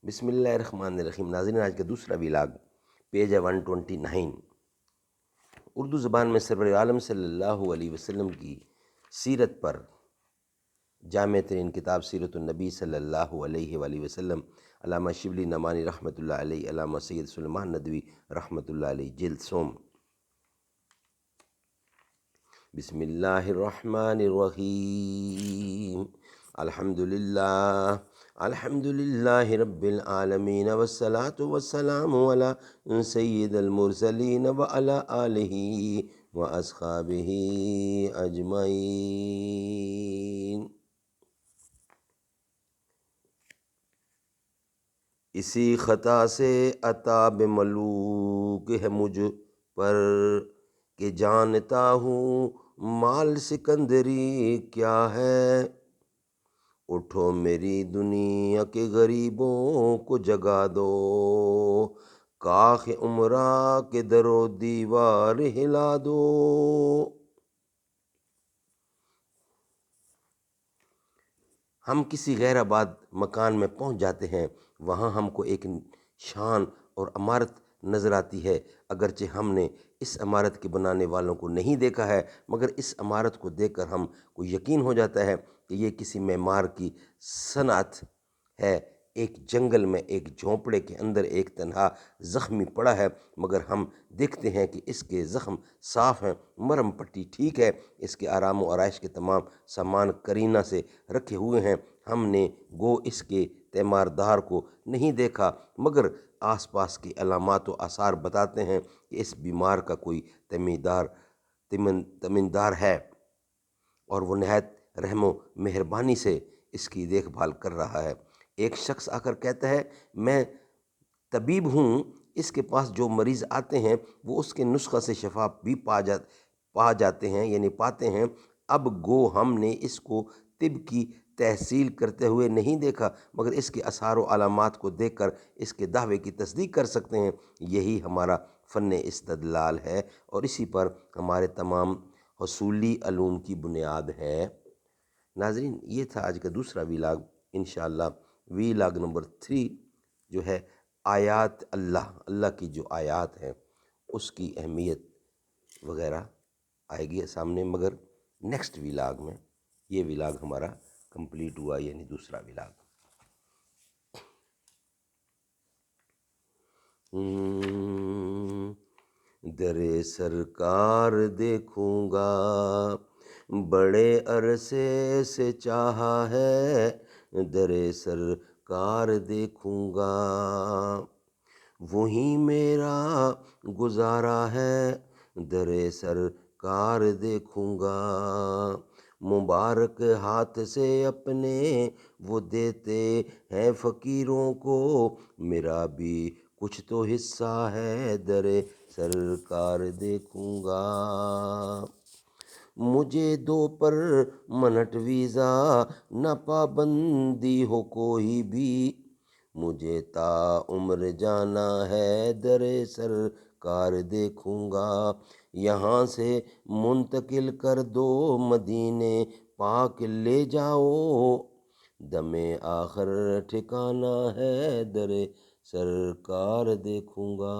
بسم اللہ الرحمن الرحیم۔ ناظرین، آج کا دوسرا ویلاگ پیج ہے 129۔ اردو زبان میں سرور عالم صلی اللہ علیہ وسلم کی سیرت پر جامع ترین کتاب سیرت النبی صلی اللہ علیہ وآلہ وسلم، علامہ شبلی نعمانی رحمۃ اللہ علیہ، علامہ سید سلیمان ندوی رحمۃ اللہ علیہ، جلد سوم۔ بسم اللہ الرحمن الرحیم۔ الحمد للہ رب العالمین، والصلاة والسلام علی سید المرسلین وعلی آلہ واصحابہ اجمعین۔ اسی خطا سے عتاب ملوک ہے مجھ پر کہ جانتا ہوں مال سکندری کیا ہے۔ اٹھو میری دنیا کے غریبوں کو جگا دو، کاخ عمرہ کے در و دیوار ہلا دو۔ ہم کسی غیر آباد مکان میں پہنچ جاتے ہیں، وہاں ہم کو ایک شان اور عمارت نظر آتی ہے، اگرچہ ہم نے اس عمارت کے بنانے والوں کو نہیں دیکھا ہے، مگر اس عمارت کو دیکھ کر ہم کو یقین ہو جاتا ہے کہ یہ کسی معمار کی صنعت ہے۔ ایک جنگل میں ایک جھونپڑے کے اندر ایک تنہا زخمی پڑا ہے، مگر ہم دیکھتے ہیں کہ اس کے زخم صاف ہیں، مرہم پٹی ٹھیک ہے، اس کے آرام و آرائش کے تمام سامان کرینہ سے رکھے ہوئے ہیں۔ ہم نے گو اس کے تیماردار کو نہیں دیکھا، مگر آس پاس کی علامات و آثار بتاتے ہیں کہ اس بیمار کا کوئی تیماردار ہے، اور وہ نہایت رحم و مہربانی سے اس کی دیکھ بھال کر رہا ہے۔ ایک شخص آ کر کہتا ہے، میں طبیب ہوں، اس کے پاس جو مریض آتے ہیں وہ اس کے نسخہ سے شفا بھی پا جاتے ہیں، یعنی پاتے ہیں۔ اب گو ہم نے اس کو طب کی تحصیل کرتے ہوئے نہیں دیکھا، مگر اس کے آثار و علامات کو دیکھ کر اس کے دعوے کی تصدیق کر سکتے ہیں۔ یہی ہمارا فن استدلال ہے، اور اسی پر ہمارے تمام حصولی علوم کی بنیاد ہے۔ ناظرین، یہ تھا آج کا دوسرا ویلاگ۔ انشاءاللہ ویلاگ نمبر 3 جو ہے آیات اللہ کی جو آیات ہیں اس کی اہمیت وغیرہ آئے گی سامنے، مگر نیکسٹ ویلاگ میں یہ ویلاگ ہمارا کمپلیٹ ہوا، یعنی دوسرا ویلاگ۔ در سرکار دیکھوں گا، بڑے عرصے سے چاہا ہے، در سرکار دیکھوں گا، وہی میرا گزارا ہے، در سرکار دیکھوں گا، مبارک ہاتھ سے اپنے وہ دیتے ہیں فقیروں کو، میرا بھی کچھ تو حصہ ہے، در سرکار دیکھوں گا، مجھے دو پر منٹ ویزا نہ پابندی ہو کوئی بھی، مجھے تا عمر جانا ہے، در سرکار دیکھوں گا، یہاں سے منتقل کر دو مدینے پاک لے جاؤ، دم آخر ٹھکانا ہے، در سرکار دیکھوں گا۔